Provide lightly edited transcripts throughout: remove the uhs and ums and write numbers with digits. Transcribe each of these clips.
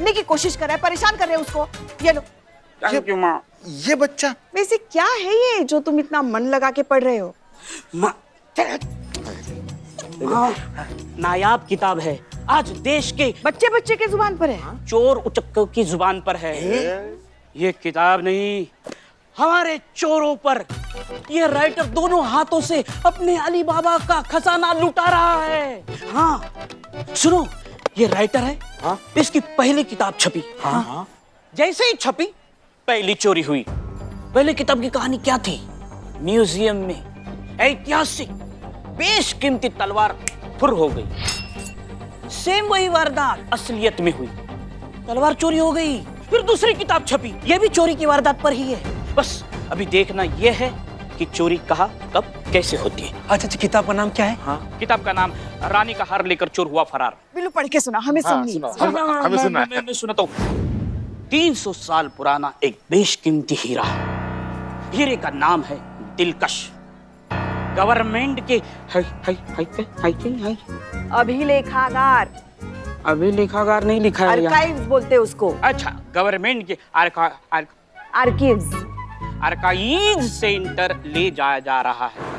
पढ़ने की कोशिश कर रहा है, परेशान कर रहे हैं उसको। ये लो। थैंक यू माँ। ये बच्चा वैसे क्या है ये जो तुम इतना मन लगा के पढ़ रहे हो? माँ नायाब किताब है, आज देश के बच्चे बच्चे के जुबान पर है। चोर उचक्कों की जुबान पर है। ये किताब नहीं, हमारे चोरों पर ये राइटर दोनों हाथों से अपने अली बाबा का खजाना लुटा रहा है। हाँ सुनो, ये राइटर है। हाँ? इसकी पहली किताब छपी। हाँ? जैसे ही छपी पहली चोरी हुई। पहली किताब की कहानी क्या थी? म्यूजियम में ऐतिहासिक बेशकीमती तलवार फुर हो गई। सेम वही वारदात असलियत में हुई, तलवार चोरी हो गई। फिर दूसरी किताब छपी, यह भी चोरी की वारदात पर ही है। बस अभी देखना यह है कि चोरी कहाँ, कब, कैसे होती है। अच्छा, किताब का नाम क्या है? हाँ, किताब का नाम रानी का हार लेकर चोर हुआ फरार। बिल्लू पढ़ के सुना, हमें सुननी। हमें सुनना है। मैं सुनाता हूँ। 300 साल पुराना एक बेशकीमती हीरा, हीरे का नाम है दिलकश। गवर्नमेंट के अभिलेखागार, अभिलेखागार नहीं लिखा है यहाँ। आर्काइव्स बोलते हैं उसको। अच्छा, गवर्नमेंट के आर्काइव्स। आर्काइव सेंटर ले जाया जा रहा है।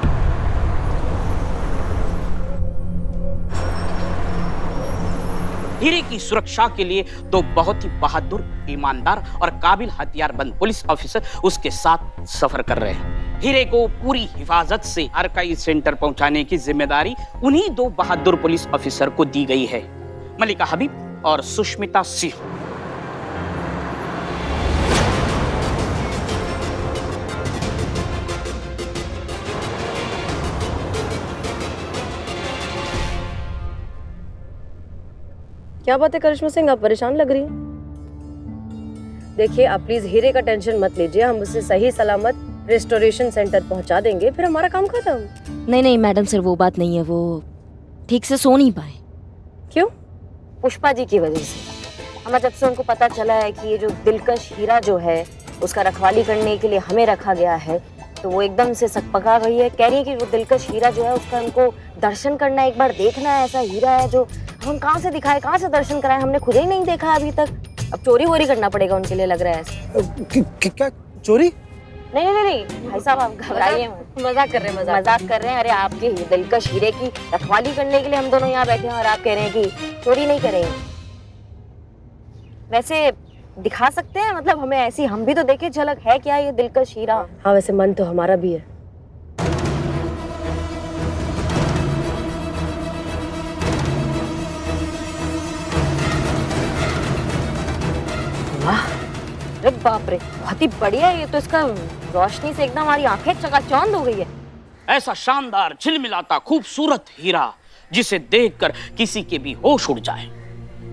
हीरे की सुरक्षा के लिए दो बहुत ही बहादुर, ईमानदार और काबिल हथियारबंद पुलिस ऑफिसर उसके साथ सफर कर रहे हैं। हीरे को पूरी हिफाजत से आर्काइव सेंटर पहुंचाने की जिम्मेदारी उन्हीं दो बहादुर पुलिस ऑफिसर को दी गई है, मलिका हबीब और सुष्मिता सिंह। क्या बात है करिश्मा सिंह, आप परेशान लग रही हैं? देखिए आप प्लीज हीरे का टेंशन मत लीजिए, हम उसे सही सलामत रेस्टोरेशन सेंटर पहुंचा देंगे, फिर हमारा काम खत्म। नहीं नहीं मैडम सर, वो बात नहीं है, वो ठीक से सो नहीं पाए। क्यों? पुष्पा जी की वजह से। हमें जब से उनको पता चला है कि ये जो दिलकश हीरा जो है उसका रखवाली करने के लिए हमें रखा गया है, तो वो एकदम से सकपका गई है। कह रही है कि वो दिलकश हीरा जो है उसका हमको दर्शन करना है, एक बार देखना है। ऐसा हीरा है जो हम कहाँ से दिखाए, कहाँ से दर्शन कराए, हमने खुद ही नहीं देखा अभी तक। अब चोरी वोरी करना पड़ेगा उनके लिए, लग रहा है ऐसा। क्या चोरी? नहीं नहीं नहीं भाई साहब, आप घबराइए मत। मजाक कर रहे हैं, मजाक कर रहे हैं। अरे आपके दिलकश हीरे की रखवाली करने के लिए हम दोनों यहाँ बैठे हैं और आप कह रहे हैं कि चोरी नहीं करेंगे। वैसे दिखा सकते हैं, मतलब हमें ऐसी, हम भी तो देखे झलक है क्या ये दिलकश हीरा। हाँ वैसे मन तो हमारा भी है। वाह, अरे बाप रे, बहुत ही बढ़िया है ये तो। इसका रोशनी से एकदम हमारी आंखें चकाचौंध हो गई है। ऐसा शानदार, झिलमिलाता, खूबसूरत हीरा जिसे देखकर किसी के भी होश उड़ जाए।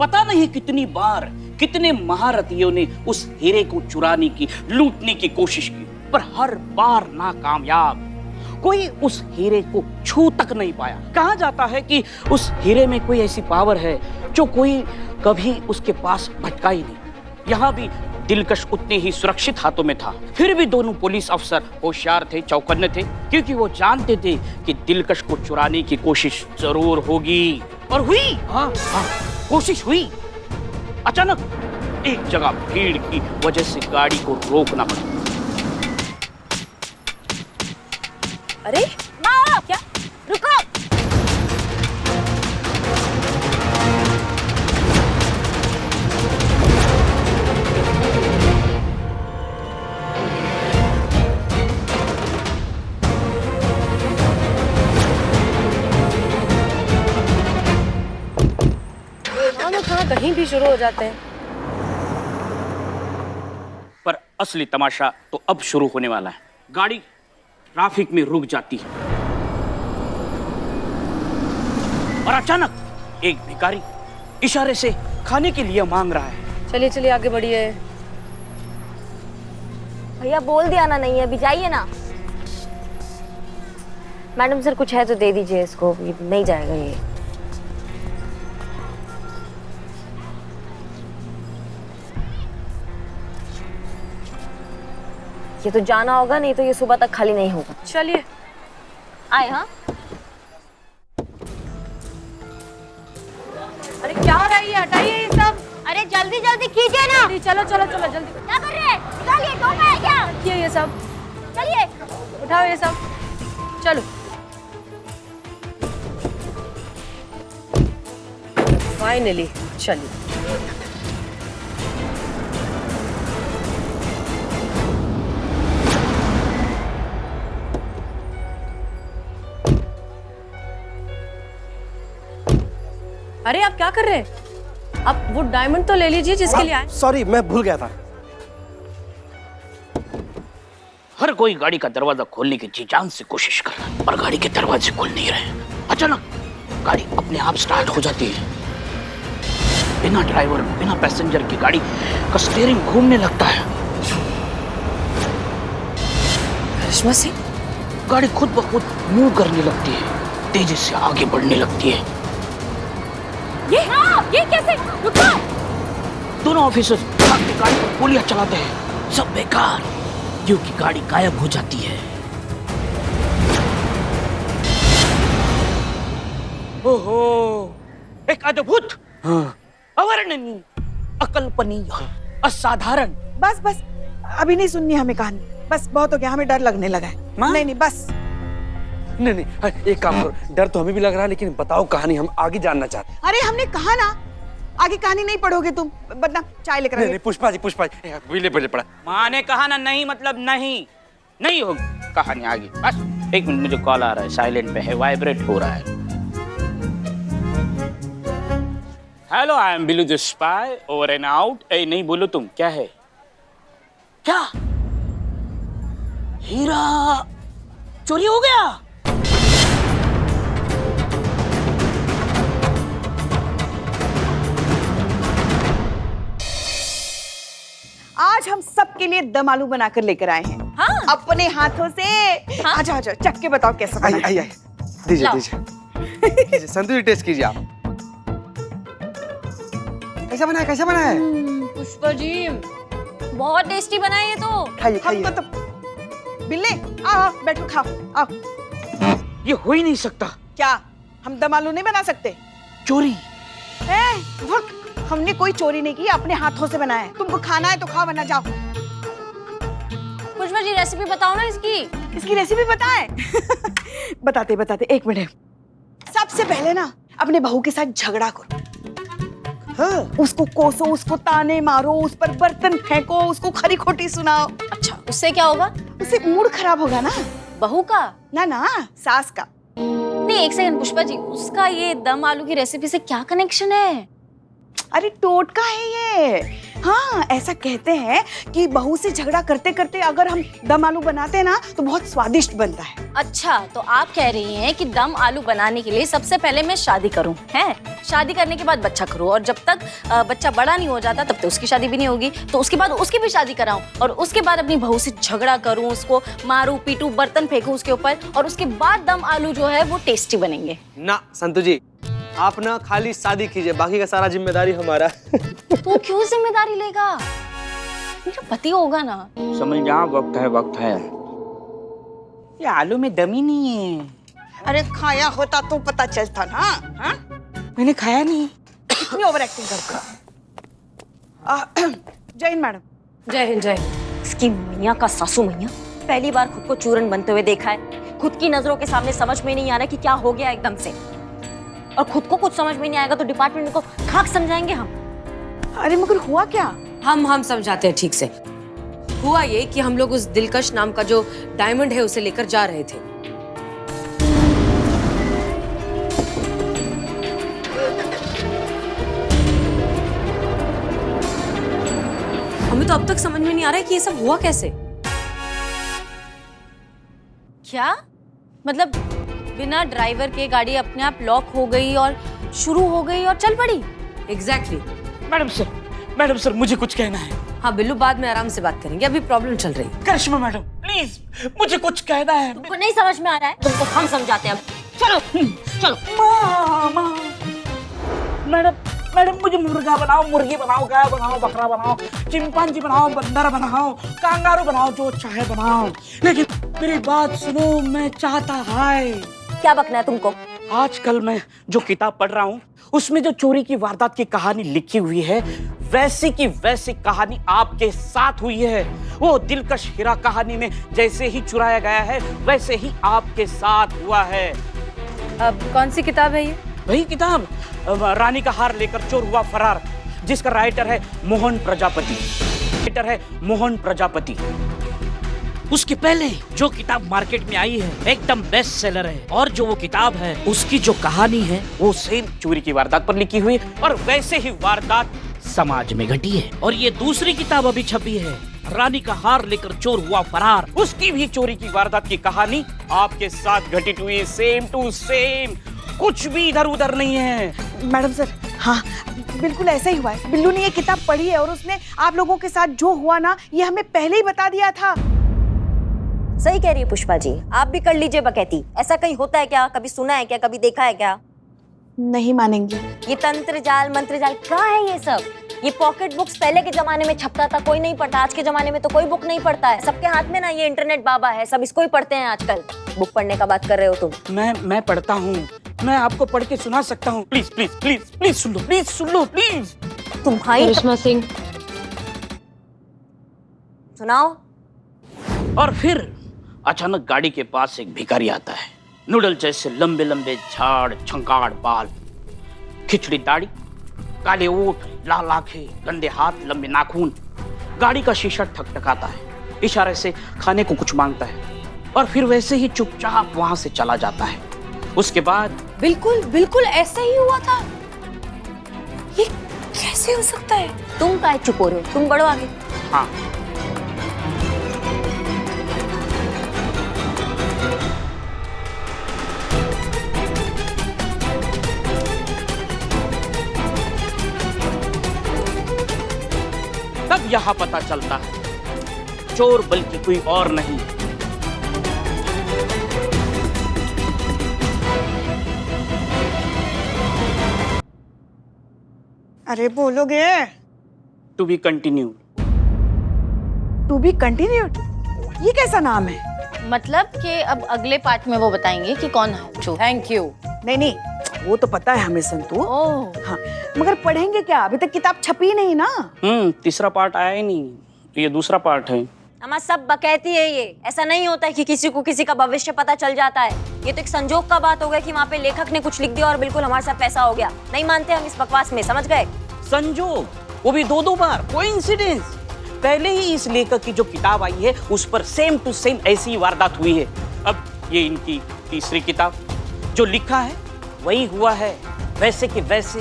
पता नहीं कितनी बार कितने महारथियों ने उस हीरे को चुराने की, लूटने की कोशिश की, पर हर बार नाकामयाब। कोई उस हीरे को छू तक नहीं पाया। कहा जाता है कि उस हीरे में कोई ऐसी पावर है जो कोई कभी उसके पास भटका ही नहीं। यहाँ भी दिलकश उतने ही सुरक्षित हाथों में था। फिर भी दोनों पुलिस अफसर होशियार थे, चौकन्ने थे, क्योंकि वो जानते थे कि दिलकश को चुराने की कोशिश जरूर होगी। और हुई। हाँ, कोशिश हुई। अचानक एक जगह भीड़ की वजह से गाड़ी को रोकना पड़ा। अरे माँ, क्या? रुको। कहीं भी शुरू हो जाते हैं। पर असली तमाशा तो अब शुरू होने वाला है। गाड़ी ट्रैफिक में रुक जाती है और अचानक एक भिखारी इशारे से खाने के लिए मांग रहा है। चलिए चलिए आगे बढ़िए। भैया बोल दिया ना, नहीं है, अभी जाइए ना। मैडम सर कुछ है तो दे दीजिए इसको, ये नहीं जाएगा ये। ये तो जाना होगा, नहीं तो ये सुबह तक खाली नहीं होगा। चलिए आए। हाँ अरे क्या हो रहा है, ये हटाइए ये सब। अरे जल्दी जल्दी कीजिए ना। चलो चलो चलो जल्दी। क्या कर रहे हैं? निकालिए, धोखा है क्या? रखिए ये सब, चलिए। उठाओ ये सब, चलो। फाइनली चलिए। अरे आप क्या कर रहे हैं? आप वो डायमंड तो ले लीजिए जिसके लिए आए। सॉरी, मैं भूल गया था। हर कोई गाड़ी का दरवाजा खोलने की जी जान से कोशिश कर रहा है, पर गाड़ी के दरवाजे खुल नहीं रहे। अचानक गाड़ी अपने आप स्टार्ट हो जाती है। बिना ड्राइवर, बिना पैसेंजर की गाड़ी का स्टीयरिंग घूमने लगता है। करिश्मा सिंह, गाड़ी खुद ब खुद मूव करने लगती है, तेजी से आगे बढ़ने लगती है। ये कैसे? रुको। दोनों ऑफिसर्स भाग के गाड़ी पर गोलियां चलाते हैं। सब बेकार, क्योंकि गाड़ी गायब हो जाती है। ओहो, एक अद्भुत, अवर्णनीय, अकल्पनीय, असाधारण। बस बस, अभी नहीं सुननी हमें कहानी। बस बहुत हो गया, हमें डर लगने लगा है। नहीं नहीं बस। नहीं, एक काम करो, डर तो हमें भी लग रहा है, लेकिन बताओ कहानी, हम आगे जानना चाहते हैं। अरे हमने कहा ना, आगे कहानी नहीं पढ़ोगे तुम, वरना चाय लेकर आइए। नहीं, पुष्पा जी, बिले पड़े पड़ा। माँ ने कहा ना नहीं मतलब नहीं होगी कहानी आगे। बस एक मिनट, मुझे कॉल आ रहा है, साइलेंट पे है, वाइब्रेट हो रहा है। Hello, I am Billu the spy, over and out. ए नहीं बोलो तुम, क्या है? क्या हीरा चोरी हो गया? आज हम सबके लिए दम आलू बनाकर लेकर आए हैं। हाँ? अपने हाथों से। हाँ? आजा आजा, चख के बताओ कैसा बना है। आइए, दीजिए संतु जी, टेस्ट कीजिए आप। कैसा बना है? पुष्पा जी, बहुत टेस्टी बना है ये तो। खाइए हमको तो बिल्ले, आओ बैठो, खाओ आओ। ये हो ही नहीं सकता। क्या हम दम आलू नहीं बना सकते? चोरी? धुर, हमने कोई चोरी नहीं की, अपने हाथों से बनाया है। तुमको खाना है तो खाओ, वरना जाओ। पुष्पा जी, रेसिपी बताओ ना इसकी। इसकी रेसिपी बताएं? बताते एक मिनट। सबसे पहले ना अपने बहू के साथ झगड़ा करो। हाँ, उसको कोसो, उसको ताने मारो, उस पर बर्तन फेंको, उसको खरी खोटी सुनाओ। अच्छा, उससे क्या होगा? उससे मूड खराब होगा ना। बहू का? ना सास का। नहीं, एक सेकंड पुष्पा जी, उसका ये दम आलू की रेसिपी से क्या कनेक्शन है? अरे टोटका है ये। हाँ, ऐसा कहते हैं कि बहू से झगड़ा करते करते अगर हम दम आलू बनाते हैं ना तो बहुत स्वादिष्ट बनता है। अच्छा, तो आप कह रही हैं कि दम आलू बनाने के लिए सबसे पहले मैं शादी करूं, हैं? शादी करने के बाद बच्चा करूं, और जब तक बच्चा बड़ा नहीं हो जाता तब तक उसकी शादी भी नहीं होगी, तो उसके बाद उसकी भी शादी कराऊं, और उसके बाद अपनी बहू से झगड़ा करूं, उसको मारूं पीटूं, बर्तन फेंकूं उसके ऊपर, और उसके बाद दम आलू जो है वो टेस्टी बनेंगे। ना संतु जी, आप ना खाली शादी कीजिए, बाकी का सारा जिम्मेदारी हमारा। तू क्यों जिम्मेदारी लेगा? मेरा पति होगा ना। समझ जा, वक्त है। ये आलू में दम ही नहीं है। अरे खाया होता तो पता चलता ना। हाँ? मैंने खाया नहीं। इतनी ओवर एक्टिंग करता। जय हिंद मैडम। जय हिंद, जय हिंद। इसकी मैया का सासू मैया, पहली बार खुद को चूरन बनते हुए देखा है। खुद की नजरों के सामने समझ में नहीं आ रहा कि क्या हो गया एकदम से, और खुद को कुछ समझ में नहीं आएगा तो डिपार्टमेंट को खाक समझाएंगे हम। अरे मगर हुआ क्या? हम समझाते हैं ठीक से। हुआ ये कि हम लोग उस दिलकश नाम का जो डायमंड है उसे लेकर जा रहे थे। हमें तो अब तक समझ में नहीं आ रहा है कि ये सब हुआ कैसे। क्या मतलब बिना ड्राइवर के गाड़ी अपने आप लॉक हो गई और शुरू हो गई और चल पड़ी? एग्जैक्टली। मैडम सर मुझे कुछ कहना है। हाँ बिल्लू, बाद में आराम से बात करेंगे, अभी प्रॉब्लम चल रही है। करिश्मा मैडम प्लीज, मुझे कुछ कहना है। तुमको नहीं समझ में आ रहा है? तुमको हम समझाते हैं अब। चलो। मैडम मुझे मुर्गा बनाओ, मुर्गी बनाओ, गाय बनाओ, बकरा बनाओ, चिंपांजी बनाओ, बंदर बनाओ, कांगारू बनाओ, जो चाहे बनाओ, लेकिन मेरी बात सुनो। मैं चाहता है। क्या बकना है तुमको? आजकल मैं जो किताब पढ़ रहा हूँ उसमें जो चोरी की वारदात की कहानी लिखी हुई है वैसी की वैसी कहानी आपके साथ हुई है। वो दिलकश हीरा कहानी में जैसे ही चुराया गया है वैसे ही आपके साथ हुआ है। अब कौन सी किताब है ये? वही किताब रानी का हार लेकर चोर हुआ फरार, जिसका राइटर है मोहन प्रजापति। उसके पहले जो किताब मार्केट में आई है एकदम बेस्ट सेलर है, और जो वो किताब है उसकी जो कहानी है वो सेम चोरी की वारदात पर लिखी हुई और वैसे ही वारदात समाज में घटी है। और ये दूसरी किताब अभी छपी है, रानी का हार लेकर चोर हुआ फरार, उसकी भी चोरी की वारदात की कहानी आपके साथ घटित हुई, सेम टू सेम, कुछ भी इधर उधर नहीं है। मैडम सर, हाँ बिल्कुल ऐसा ही हुआ है। बिल्लू ने ये किताब पढ़ी है और उसने आप लोगों के साथ जो हुआ ना ये हमें पहले ही बता दिया था। सही कह रही है पुष्पा जी, आप भी कर लीजिए बकैती। ऐसा कहीं होता है क्या? कभी सुना है क्या? कभी देखा है क्या? नहीं मानेंगी। ये तंत्र जाल मंत्र जाल क्या है ये सब? ये पॉकेट बुक्स पहले के जमाने में छपता था, कोई नहीं पढ़ता। आज के जमाने में तो कोई बुक नहीं पढ़ता है। सबके हाथ में ना ये इंटरनेट बाबा है, सब इसको ही पढ़ते हैं आजकल। बुक पढ़ने का बात कर रहे हो तुम? मैं पढ़ता हूँ, मैं आपको पढ़ के सुना सकता हूँ। Please please please please soon low please. तुम्हारी करिश्मा सिंह, सुनाओ। और फिर अचानक गाड़ी के पास एक भिखारी आता है, नूडल जैसे लंबे लंबे झाड़ झंकाड़ बाल, खिचड़ी दाढ़ी, काले ओठ, लाल आंखें, गंदे हाथ, लंबे नाखून। गाड़ी का शीशा ठकठकाता है, इशारे से खाने को कुछ मांगता है और फिर वैसे ही चुपचाप वहां से चला जाता है। उसके बाद बिल्कुल ऐसे ही हुआ था। ये कैसे हो सकता है? तुम काहे चुप हो रहे हो? तुम बढ़ो आगे। हाँ, तब यहां पता चलता है चोर बल्कि कोई और नहीं, अरे बोलोगे? To be continued. To be continued, ये कैसा नाम है? मतलब कि अब अगले पार्ट में वो बताएंगे कि कौन है चोर। Thank you. नहीं वो तो पता है हमें संतू। ओह, हाँ, मगर पढ़ेंगे क्या? अभी तक किताब छपी नहीं ना। तीसरा पार्ट आया ही नहीं, ये दूसरा पार्ट है। हमारा सब बकैती है ये। ऐसा नहीं होता है कि किसी को किसी का भविष्य पता चल जाता है। ये तो एक संजोग का बात हो गया कि वहाँ पे लेखक ने कुछ लिख दिया और बिल्कुल हमारे साथ पैसा हो गया। नहीं मानते हम इस बकवास में, समझ गए? संजोग, वो भी दो बार, कोइंसिडेंस। पहले ही इस लेखक की जो किताब आई है उस पर सेम टू सेम ऐसी वारदात हुई है। अब ये इनकी तीसरी किताब, जो लिखा है वही हुआ है, वैसे कि वैसे।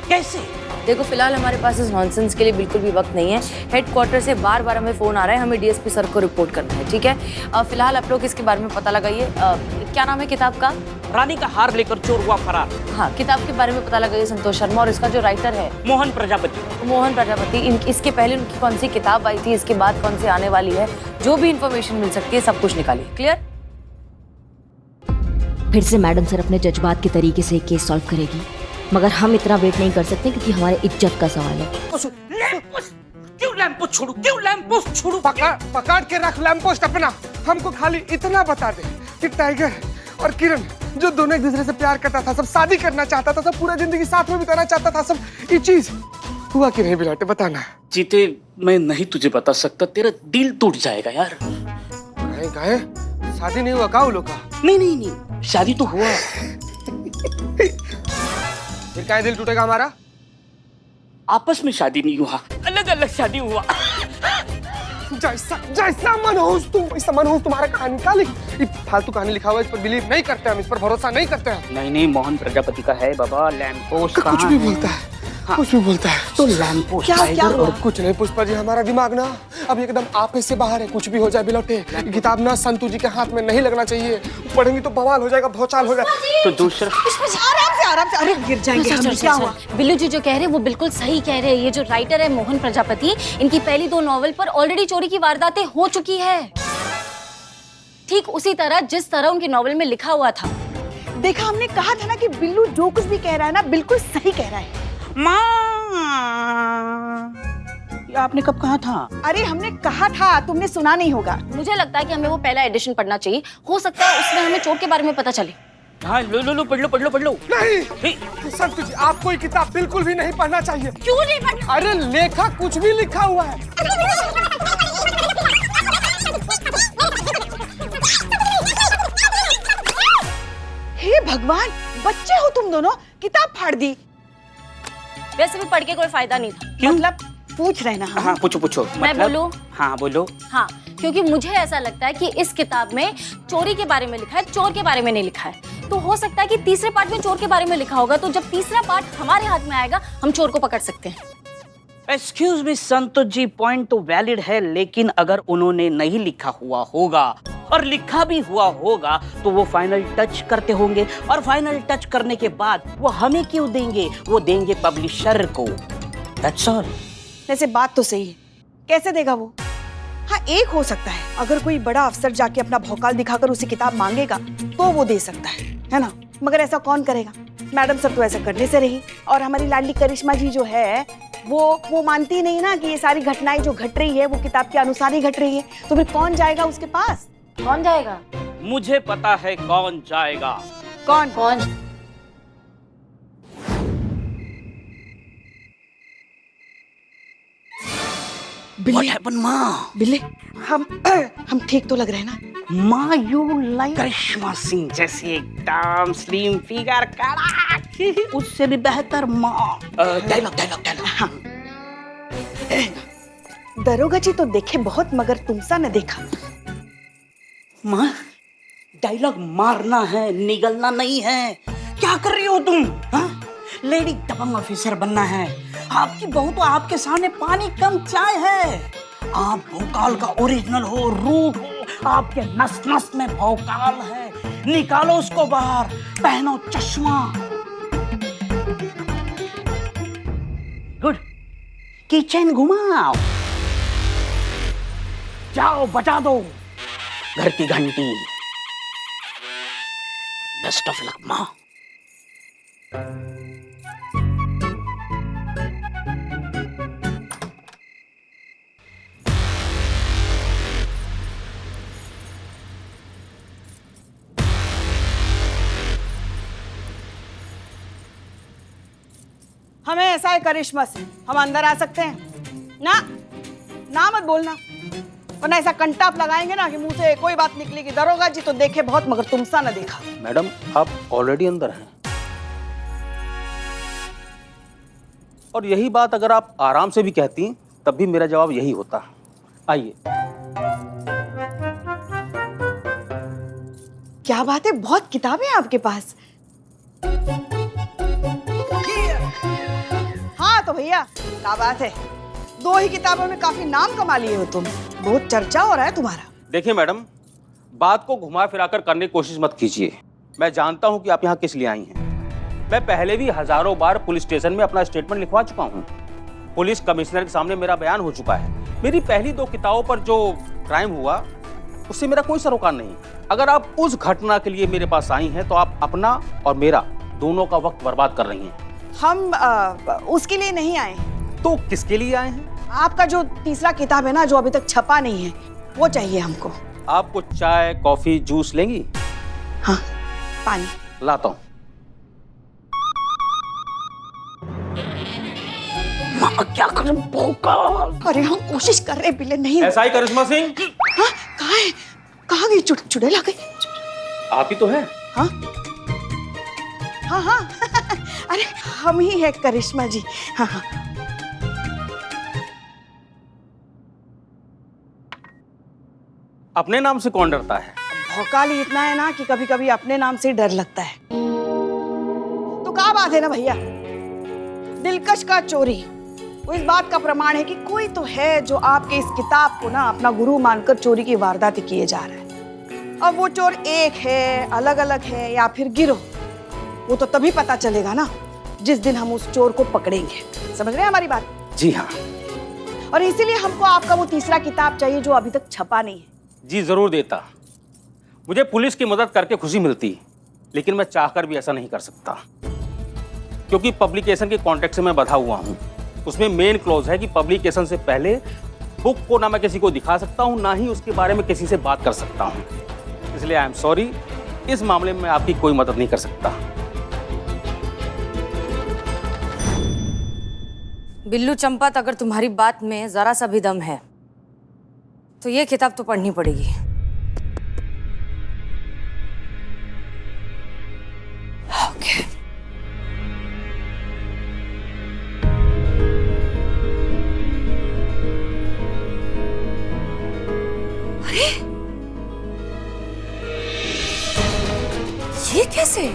कैसे? देखो फिलहाल हमारे पास इस नॉनसेंस के लिए बिल्कुल भी वक्त नहीं है। हेडक्वार्टर से बार बार हमें फोन आ रहा है, हमें डीएसपी सर को रिपोर्ट करना है, ठीक है? फिलहाल आप लोग इसके बारे में पता लगाइए। क्या नाम है किताब का? रानी का हार लेकर चोर हुआ फरार। हाँ, किताब के बारे में पता लगाइए संतोष शर्मा, और इसका जो राइटर है मोहन प्रजापति। इसके पहले उनकी कौन सी किताब आई थी, इसके बाद कौन सी आने वाली है, जो भी इंफॉर्मेशन मिल सकती है सब कुछ निकालिए। क्लियर? फिर से मैडम सर अपने जज्बात के तरीके से केस सॉल्व करेगी, मगर हम इतना वेट नहीं कर सकते क्योंकि हमारे इज्जत का सवाल है। क्यों लैंप पोस्ट छोड़ू? पकड़ के रख लैंप पोस्ट अपना। हमको खाली इतना बता दे कि टाइगर और किरण जो दोनों एक दूसरे से प्यार करता था, सब शादी करना चाहता था, सब पूरा जिंदगी साथ में बिताना चाहता था, सब ये चीज हुआ कि नहीं बिलाटे? बताना। जीते मैं नहीं तुझे बता सकता, तेरा दिल टूट जाएगा यार। गाय शादी नहीं हुआ का लोग का? नहीं, शादी तो हुआ। फिर क्या दिल टूटेगा हमारा? आपस में शादी नहीं हुआ, अलग अलग शादी हुआ। जैसा मनहूस तुम, वैसा मनहूस तुम्हारा कहानी का लिख। ये फालतू कहानी लिखा हुआ है, इस पर बिलीव नहीं करते हम, इस पर भरोसा नहीं करते हम। नहीं, मोहन प्रजापति का है बाबा। लैंप पोस्ट कुछ भी बोलता है, कुछ भी बोलता है तो लैंप पोस्ट क्या और कुछ नहीं पुष्पा जी, हमारा दिमाग ना अब एकदम आप से बाहर है। कुछ भी हो जाए बिलौटे, किताब ना संतू जी के हाथ में नहीं लगना चाहिए। पढ़ेंगे तो बवाल हो जाएगा, भौचाल हो जाएगा। तो दूसरा आराम से, अरे गिर जाएंगे हम। क्या हुआ? बिल्लू जी जो कह रहे हैं वो बिल्कुल सही कह रहे हैं। ये जो राइटर है मोहन प्रजापति, इनकी पहली 2 नॉवल पर ऑलरेडी चोरी की वारदातें हो चुकी है, ठीक उसी तरह जिस तरह उनके नॉवल में लिखा हुआ था। देखा, हमने कहा था ना कि बिल्लू जो कुछ भी कह रहा है ना बिल्कुल सही कह रहा है। ये आपने कब कहा था? अरे हमने कहा था, तुमने सुना नहीं होगा। मुझे लगता है कि हमें वो पहला एडिशन पढ़ना चाहिए, हो सकता है उसमें हमें चोर के बारे में पता चले। हाँ लो लो, पढ़ लो। नहीं संत जी, आपको ये किताब बिल्कुल भी नहीं पढ़ना चाहिए। क्यों नहीं पढ़ना? अरे लेखक कुछ भी लिखा हुआ है। हे भगवान, बच्चे हो तुम दोनों, किताब फाड़ दी। वैसे भी पढ़ के कोई फायदा नहीं था। क्यों? मतलब पूछ रहे ना हम। हाँ पूछो। मैं बोलूं? हाँ बोलो। हाँ, क्योंकि मुझे ऐसा लगता है कि इस किताब में चोरी के बारे में लिखा है, चोर के बारे में नहीं लिखा है। तो हो सकता है कि तीसरे पार्ट में चोर के बारे में लिखा होगा, तो जब तीसरा पार्ट हमारे हाथ में आएगा हम चोर को पकड़ सकते हैं। Excuse me Santosh ji, point तो वैलिड है, लेकिन अगर उन्होंने नहीं लिखा हुआ होगा और लिखा भी हुआ होगा तो वो फाइनल टच करते होंगे, और फाइनल टच करने के बाद वो हमें क्यों देंगे? वो देंगे पब्लिशर को। That's all. वैसे बात तो सही है, कैसे देगा वो? हाँ, एक हो सकता है, अगर कोई बड़ा अफसर जाके अपना भौकाल दिखाकर उसे किताब मांगेगा तो वो दे सकता है ना? मगर ऐसा कौन करेगा? मैडम सर तो ऐसा करने से रही, और हमारी लाडली करिश्मा जी जो है वो मानती नहीं ना कि ये सारी घटनाएं जो घट रही है वो किताब के अनुसार ही घट रही है। तो फिर कौन जाएगा उसके पास? कौन जाएगा? मुझे पता है कौन जाएगा। कौन? What happened, माँ? बिल्ले, हम ठीक तो लग रहे हैं ना? माँ यू लाइक करिश्मा सिंह जैसे एकदम स्लिम फिगर, कड़क, उससे भी बेहतर माँ। डायलॉग। दरोगा जी तो देखे बहुत, मगर तुमसा न देखा। माँ डायलॉग मारना है, निगलना नहीं है। क्या कर रही हो तुम? हाँ? लेडी दबंग ऑफिसर बनना है। आपकी बहू तो आपके सामने पानी कम चाय है। आप भौकाल का ओरिजिनल हो, रूट हो, आपके नस नस में भौकाल है। निकालो उसको बाहर, पहनो चश्मा। गुड। किचन घुमाओ, जाओ बजा दो घर की घंटी। बेस्ट ऑफ लक माँ। हमें ऐसा है करिश्मा से, हम अंदर आ सकते हैं ना मत बोलना, वरना ऐसा कंटाप लगाएंगे ना कि मुंह से कोई बात निकलेगी। दरोगा जी तो देखे बहुत, मगर तुमसा न देखा। मैडम आप ऑलरेडी अंदर हैं, और यही बात अगर आप आराम से भी कहती तब भी मेरा जवाब यही होता। आइए। क्या बात है, बहुत किताबें हैं आपके पास। हाँ तो भैया क्या बात है, 2 ही किताबों में काफी नाम कमा लिए हो तुम, बहुत चर्चा हो रहा है तुम्हारा। देखिए मैडम, बात को घुमा फिराकर करने की कोशिश मत कीजिए। मैं जानता हूं कि आप यहाँ किस लिए आई हैं। मैं पहले भी हजारों बार पुलिस स्टेशन में अपना स्टेटमेंट लिखवा चुका हूँ। पुलिस कमिश्नर के सामने मेरा बयान हो चुका है। मेरी पहली 2 किताबों पर जो क्राइम हुआ उससे मेरा कोई सरोकार नहीं। अगर आप उस घटना के लिए मेरे पास आई हैं तो आप अपना और मेरा दोनों का वक्त बर्बाद कर रही हैं। हम उसके लिए नहीं आए। तो किसके लिए आए हैं? आपका जो तीसरा किताब है ना, जो अभी तक छपा नहीं है, वो चाहिए हमको। आपको चाय, कॉफी, जूस लेंगी? हाँ, पानी लाता हूँ। माँ क्या करूं? भौकाल। अरे हम कोशिश कर रहे बिल्ले, नहीं। ऐसा ही करिश्मा सिंह? हाँ, कहाँ है? कहाँ गई? चुड़ैल आ गई। आप ही तो हैं? हाँ हाँ हाँ अरे हम ही है करिश्मा जी। हाँ हाँ। अपने नाम से कौन डरता है? भौकाल ही इतना है ना कि कभी कभी अपने नाम से डर लगता है। तो क्या बात है ना भैया, दिलकश का चोरी वो इस बात का प्रमाण है कि कोई तो है जो आपके इस किताब को ना अपना गुरु मानकर चोरी की वारदातें किए जा रहा है। अब वो चोर एक है, अलग अलग है, या फिर गिरोह, वो तो तभी पता चलेगा ना जिस दिन हम उस चोर को पकड़ेंगे। समझ रहे हैं हमारी बात? जी हाँ। और इसीलिए हमको आपका वो तीसरा किताब चाहिए जो अभी तक छपा नहीं है। जी जरूर देता। मुझे पुलिस की मदद करके खुशी मिलती, लेकिन मैं चाहकर भी ऐसा नहीं कर सकता, क्योंकि पब्लिकेशन के कॉन्ट्रैक्ट से मैं बंधा हुआ हूँ। उसमें मेन क्लॉज है कि पब्लिकेशन से पहले बुक को ना मैं किसी को दिखा सकता हूँ, ना ही उसके बारे में किसी से बात कर सकता हूँ। इसलिए आई एम सॉरी, इस मामले में आपकी कोई मदद नहीं कर सकता। बिल्लू चंपत, अगर तुम्हारी बात में जरा सा भी दम है तो ये किताब तो पढ़नी पड़ेगी। ओके। अरे ये कैसे?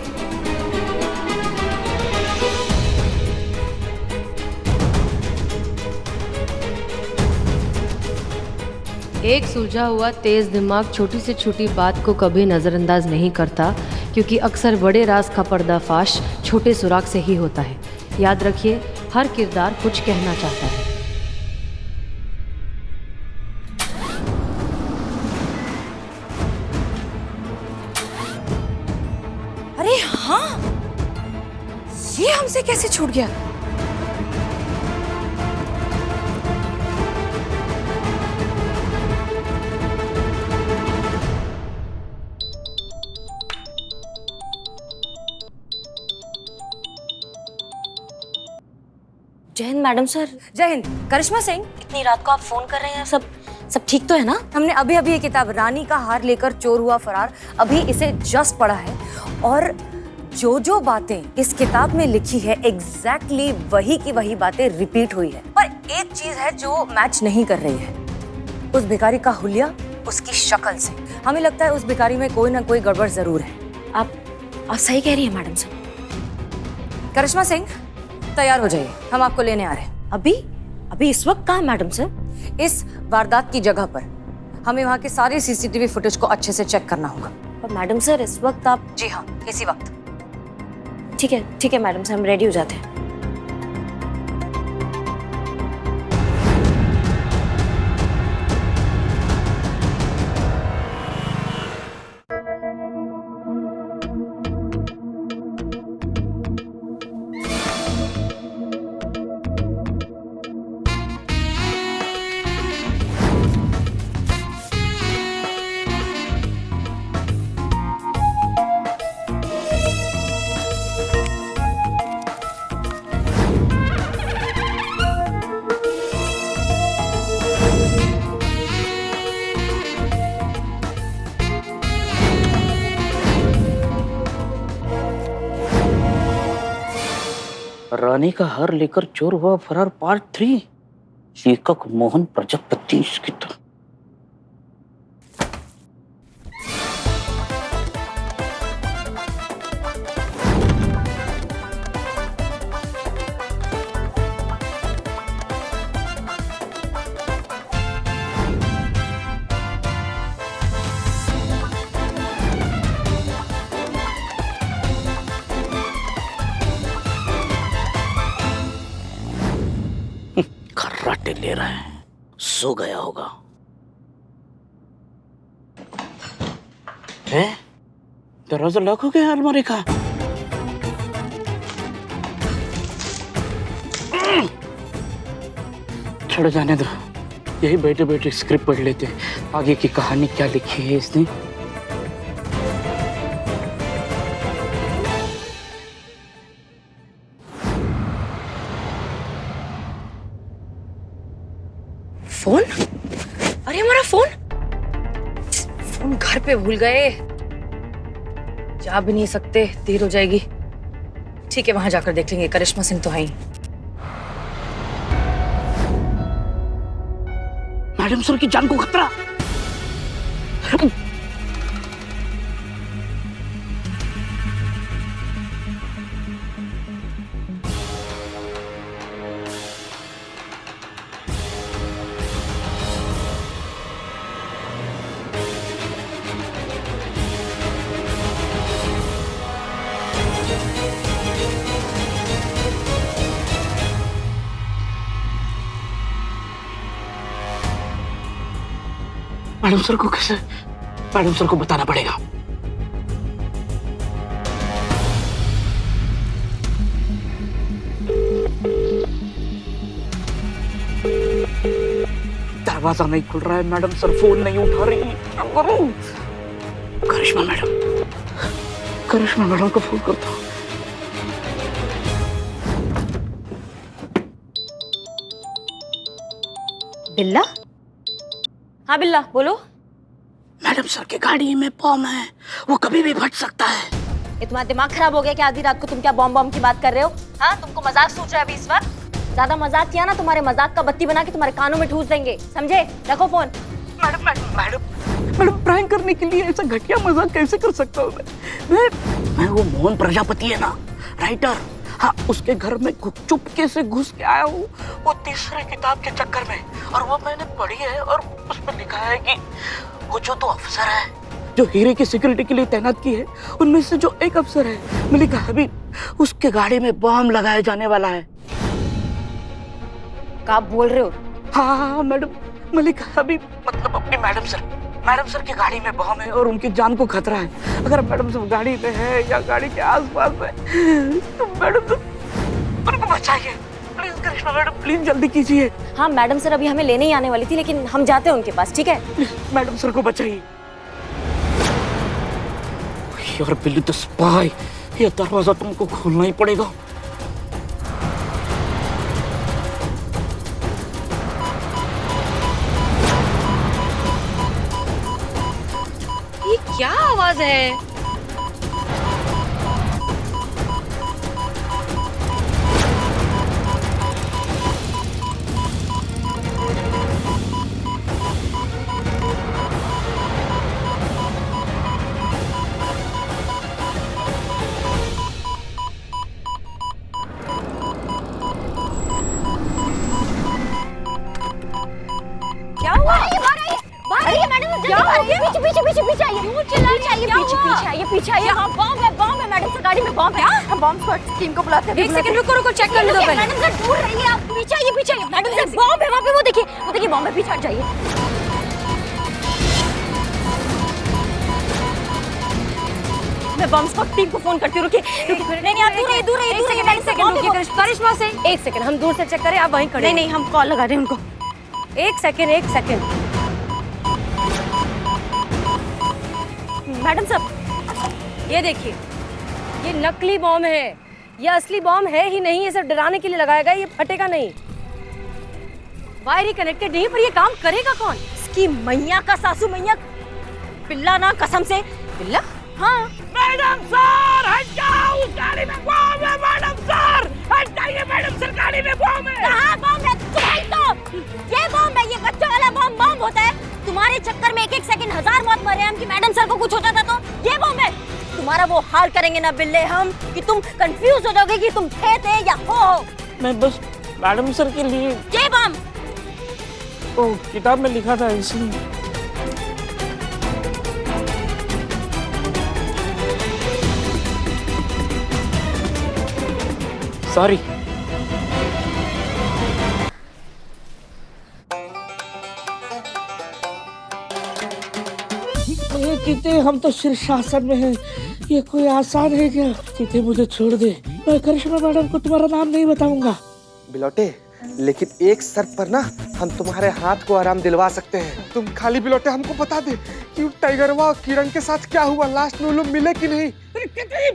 एक सुलझा हुआ तेज दिमाग छोटी से छोटी बात को कभी नज़रअंदाज नहीं करता, क्योंकि अक्सर बड़े राज का पर्दाफाश छोटे सुराग से ही होता है। याद रखिए, हर किरदार कुछ कहना चाहता है। अरे हाँ, ये हमसे कैसे छूट गया? जय हिंद मैडम सर। जय हिंद। करिश्मा सिंह, इतनी रात को आप फोन कर रहे हैं, सब ठीक तो है ना? हमने अभी अभी ये किताब रानी का हार लेकर चोर हुआ फरार अभी इसे जस्ट पढ़ा है, और जो जो बातें इस किताब में लिखी है एग्जैक्टली वही की वही बातें रिपीट हुई है। पर एक चीज है जो मैच नहीं कर रही है, उस भिखारी का हुलिया उसकी शक्ल से। हमें लगता है उस भिखारी में कोई ना कोई गड़बड़ जरूर है। आप सही कह रही हैं मैडम सर। करिश्मा सिंह, तैयार हो जाइए, हम आपको लेने आ रहे हैं। अभी इस वक्त कहाँ मैडम सर? इस वारदात की जगह पर हमें वहाँ के सारे सीसीटीवी फुटेज को अच्छे से चेक करना होगा। पर मैडम सर इस वक्त आप? जी हाँ, इसी वक्त। ठीक है मैडम सर, हम रेडी हो जाते हैं। रानी का हार लेकर चोर हुआ फरार पार्ट 3, लेखक मोहन प्रजापति। इसकी तो खर्राटे ले रहा है, सो गया होगा। है दरवाजा लॉक हो गया अलमारी का। छोड़ जाने दो, यही बैठे बैठे स्क्रिप्ट पढ़ लेते हैं, आगे की कहानी क्या लिखी है इसने। फोन? अरे हमारा फोन घर पे भूल गए। जा भी नहीं सकते, देर हो जाएगी। ठीक है, वहां जाकर देख लेंगे, करिश्मा सिंह तो है ही। मैडम सर की जान को खतरा। मैडम सर को कैसे? मैडम सर को बताना पड़ेगा। दरवाजा नहीं खुल रहा है, मैडम सर फोन नहीं उठा रही। क्या करूं? करिश्मा मैडम, करिश्मा मैडम को फोन करता हूँ। बिल्ला? हाँ बिल्ला, बोलो। मैडम सर की गाड़ी में बॉम्ब है, वो कभी भी फट सकता है। ये तुम्हारा दिमाग खराब हो गया क्या? आधी रात को तुम क्या बॉम्ब बॉम्ब की बात कर रहे हो? हाँ, तुमको मजाक सोच रहा है अभी इस वक्त? ज्यादा मजाक किया ना, तुम्हारे मजाक का बत्ती बना के तुम्हारे कानों में ठूस देंगे, समझे? रखो phone. Madam madam madam madam prank करने के लिए ऐसा घटिया मजाक कैसे कर सकता हूँ मैं वो मोहन प्रजापति है ना, राइटर, हाँ, उसके घर में चुपके से घुस के आया हूँ वो तीसरे किताब के चक्कर में, और वो मैंने पढ़ी है और उसमें लिखा है कि वो जो तो अफसर है जो हीरे की सिक्योरिटी के लिए तैनात की है, उनमें से जो एक अफसर है मलिका हबीब, उसके गाड़ी में बॉम्ब लगाया जाने वाला है। क्या बोल रहे हो? हाँ मैडम, मलिका हबीब मतलब अपनी मैडम सर की गाड़ी में बॉम्ब है और उनकी जान को खतरा है। अगर मैडम सर गाड़ी में है या गाड़ी के आसपास है तो मैडम सर उनको बचाइए प्लीज। करिश्मा मैडम प्लीज जल्दी कीजिए। हाँ मैडम सर अभी हमें लेने ही आने वाली थी, लेकिन हम जाते हैं उनके पास, ठीक है? मैडम सर को बचाइए। यार बिल्ली द स्पाई, ये दरवाजा तुमको खोलना ही पड़ेगा। ये क्या आवाज है? क्या हुआ? बाहर आइए मैडम, जल्दी बाहर आइए। पीछे पीछे पीछे पीछे आइए। क्यों चिल्ला रही हैं? पीछे आइए, पीछे आइए। हाँ बॉम्ब है मैडम सर, गाड़ी में बॉम्ब है। हम बॉम्ब स्क्वाड टीम को बुलाते हैं। एक सेकंड रुको, चेक कर लो पहले। मैडम सर दूर रहिए आप, पीछे आइए। मैडम सर बॉम्ब है वहाँ पे, वो देखिए बॉम्ब है, पीछे हट जाइए। मैं बॉम्ब स्क्वाड टीम को फोन करती हूँ। रुकिए। नहीं आप दूर रहिए। एक सेकंड रुकिए करिश्मा से। एक सेकंड हम दूर से चेक करें, आप वहीं खड़े। नहीं हम कॉल लगा रहे हैं उनको। एक सेकंड। मैडम साहब ये देखिए, ये नकली बॉम्ब है, ये असली बॉम्ब है ही नहीं, ये सिर्फ डराने के लिए लगाया गया, ये फटेगा नहीं। वायर ही कनेक्टेड नहीं, पर ये काम करेगा कौन? इसकी मैया का सासू मैया, बिल्ला ना कसम से। बिल्ला? हाँ। मैडम सर हट जाओ, उस गाड़ी में बॉम्ब है। मैडम सर हट जाइए, मैडम सर गाड़ी में बॉम्ब है। कहाँ बॉम्ब है? तुम्हारी तो ये बॉम्ब है, ये बच्चों वाला बॉम्ब होता है। तुम्हारे चक्कर में एक सेकंड 1000 मौत मरे हम कि मैडम सर को कुछ होता था तो ये बॉम्ब है। तुम्हारा वो हाल करेंगे ना बिल्ले हम कि तुम कंफ्यूज हो जाओगे कि तुम थे या हो। मैं बस मैडम सर के लिए ये बॉम्ब किताब में लिखा था इसलिए। सॉरी। ये चीते हम तो शीर्षासन में हैं, ये कोई आसान है क्या? चीते मुझे छोड़ दे, मैं करिश्मा मैडम को तुम्हारा नाम नहीं बताऊंगा। बिलोटे, लेकिन एक शर्त पर ना हम तुम्हारे हाथ को आराम दिलवा सकते हैं। तुम खाली बिलोटे हमको बता दे कि टाइगरवा और किरण के साथ क्या हुआ, लास्ट में वो लोग मिले कि नहीं? कितनी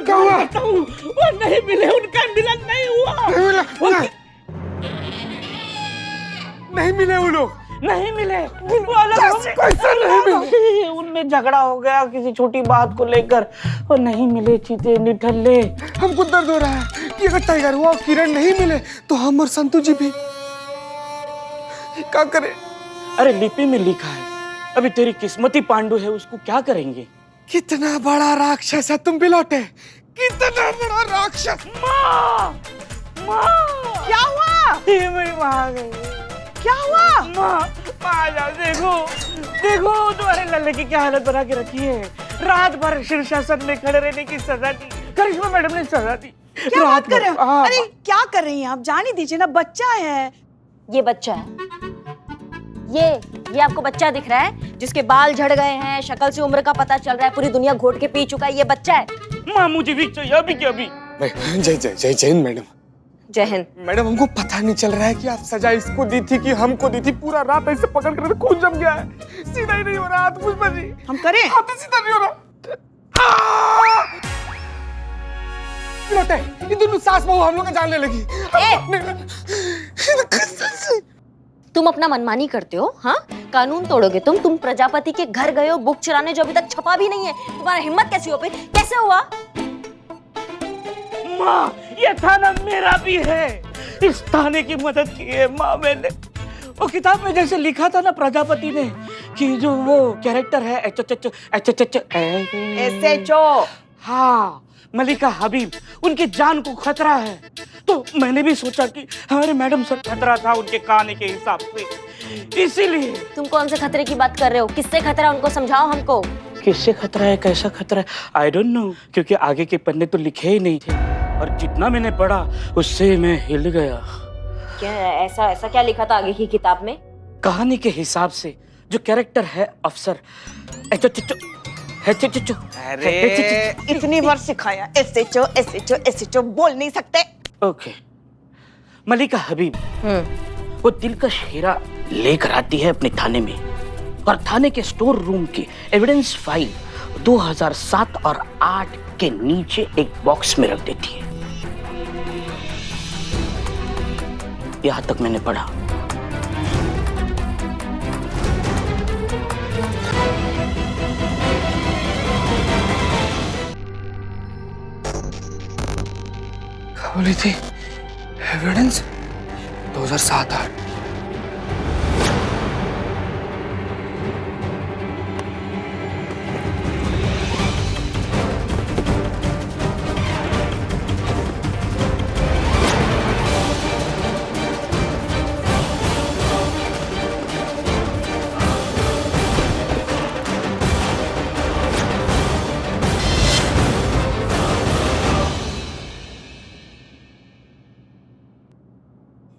बार बताऊं, वो नहीं मिले, उनका मिलन नहीं हुआ। नहीं मिले वो लोग, नहीं मिले। वो अलग उनमें झगड़ा हो गया किसी छोटी बात को लेकर, वो नहीं मिले। चीते निठल्ले। हमको दर्द हो रहा है कि अगर टाइगर हुआ और किरण नहीं मिले तो हम और संतू जी भी क्या करें? अरे लिपि में लिखा है, अभी तेरी किस्मती पांडु है, उसको क्या करेंगे? कितना बड़ा राक्षस है तुम बिलोटे, कितना बड़ा राक्षस। माँ क्या हुआ? ये मेरी माँ आ गई। क्या हुआ? माँ आ जाओ, देखो तुम्हारे लल्ले की क्या हालत बना के रखी है। रात भर शीर्षासन में खड़े रहने की सजा दी, करिश्मा मैडम ने सजा दी। क्या बात कर रहे हो? अरे क्या कर रही हैं आप? जाने दीजिए ना, बच्चा है। ये बच्चा है, ये आपको बच्चा दिख रहा है जिसके बाल झड़ गए हैं, शक्ल से उम्र का पता चल रहा है, पूरी दुनिया घोट के पी चुका है, ये बच्चा है। माँ मुझे भी चाहिए अभी के अभी। जय हिंद मैडम। जय हिंद। मैडम हमको पता नहीं चल रहा है कि आप सजा इसको दी थी कि हमको दी थी। पूरा रात ऐसे पकड़ कर खून जम गया है, सीधा ही नहीं हो रहा हाथ। पुष्पा जी हम करें? हाथ सीधा नहीं हो रहा। लोटे, ये दोनों सास बहू हम लोग का जानने लगी। तुम अपना मनमानी करते हो, हाँ? कानून तोड़ोगे तुम प्रजापति के घर गए हो बुक चुराने, जो अभी तक छपा भी नहीं है। तुम्हारा हिम्मत कैसी हो गई? कैसे हुआ? माँ, ये थाना मेरा भी है। इस थाने की मदद की है माँ मैंने। वो किताब में जैसे लिखा था ना प्रजापति ने कि जो वो कैरेक्टर है SHO। हाँ, मलिका हबीब, उनकी जान को खतरा है। तो मैंने भी सोचा कि हमारे मैडम सर खतरा था उनके कहानी के हिसाब से, इसीलिए। तुम कौन से खतरे की बात कर रहे हो? किससे खतरा? उनको समझाओ हमको। किससे खतरा है, कैसा खतरा है, आई डोंट नो, क्योंकि आगे के पन्ने तो लिखे ही नहीं थे और जितना मैंने पढ़ा उससे मैं हिल गया। क्या ऐसा क्या लिखा था आगे की किताब में? कहानी के हिसाब से जो कैरेक्टर है अफसर इतनी बार सिखाया SHO बोल नहीं सकते। ओके, मलिका हबीब वो दिलकश हीरा लेकर आती है अपने थाने में और थाने के स्टोर रूम की एविडेंस फाइल 2007 और 8 के नीचे एक बॉक्स में रख देती है। यहां तक मैंने पढ़ा। बोली थी एविडेंस 2007-8।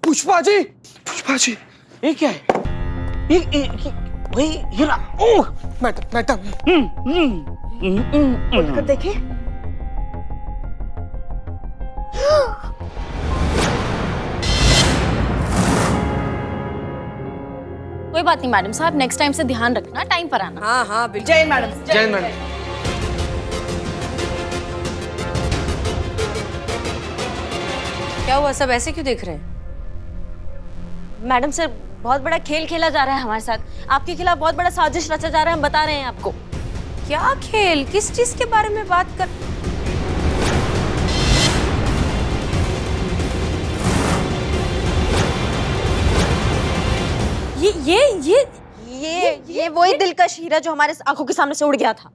पुष्पा जी, ये क्या है? ये वही हीरा। ओह, मैडम। खोलकर देखिए। कोई बात नहीं मैडम साहब, नेक्स्ट टाइम से ध्यान रखना, टाइम पर आना। हाँ हाँ बिल्कुल। जय मैडम। जय मैडम। क्या हुआ, सब ऐसे क्यों देख रहे हैं? मैडम सर, बहुत बड़ा खेल खेला जा रहा है हमारे साथ। आपके खिलाफ बहुत बड़ा साजिश रचा जा रहा है, हम बता रहे हैं आपको। क्या खेल? किस चीज के बारे में बात कर? ये वही दिलकश हीरा जो हमारे आंखों के सामने से उड़ गया था।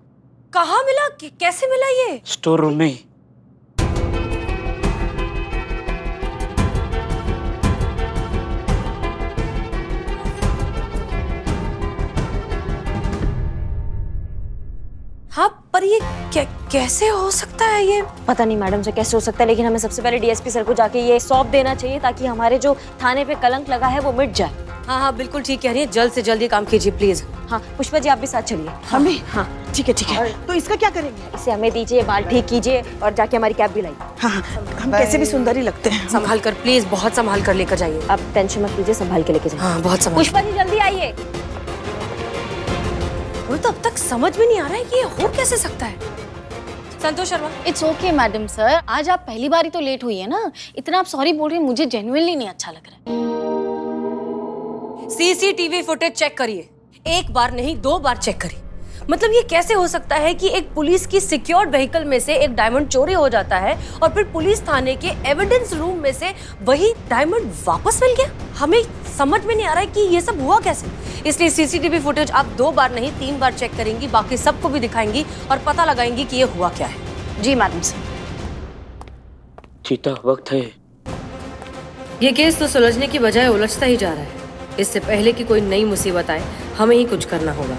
कहाँ मिला? कैसे मिला ये? स्टोर रूम में। हाँ, पर ये कैसे हो सकता है? ये पता नहीं मैडम से कैसे हो सकता है, लेकिन हमें सबसे पहले डीएसपी सर को जाके ये सौंप देना चाहिए ताकि हमारे जो थाने पे कलंक लगा है वो मिट जाए। हाँ हाँ बिल्कुल ठीक कह रही है, जल्द से जल्द ये काम कीजिए प्लीज। हाँ पुष्पा जी, आप भी साथ चलिए। हम भी? हाँ ठीक है। तो इसका क्या करेंगे? इसे हमें दीजिए, बाल ठीक कीजिए और जाके हमारी कैब भी लाइए। हाँ, हम कैसे भी सुंदर ही लगते हैं। संभाल कर प्लीज, बहुत संभाल कर लेकर जाइए। आप टेंशन मत लीजिए, संभाल के लेके जाइए। हाँ बहुत संभाल। पुष्पा जी जल्दी आइए। मुझे तो अब तक समझ में नहीं आ रहा है कि ये हो कैसे सकता है। Santosh Sharma. It's okay madam sir, आज आप पहली बार ही तो लेट हुई है ना, इतना आप सॉरी बोल रही हैं, मुझे जेन्युइनली नहीं अच्छा लग रहा है। सीसीटीवी फुटेज चेक करिए, एक बार नहीं 2 बार चेक करिए। मतलब ये कैसे हो सकता है कि एक पुलिस की सिक्योर्ड व्हीकल में से एक डायमंड चोरी हो जाता है और फिर पुलिस थाने के एविडेंस रूम में से वही डायमंड वापस मिल गया? हमें समझ में नहीं आ रहा है कि ये सब हुआ कैसे। इसलिए सीसीटीवी फुटेज आप 2 बार नहीं 3 बार चेक करेंगी, बाकी सबको भी दिखाएंगी और पता लगाएंगी कि ये हुआ क्या है। जी मैडम सर। चीता वक्त है। ये केस तो सुलझने की बजाय उलझता ही जा रहा है। इससे पहले कि कोई नई मुसीबत आए, हमें ही कुछ करना होगा।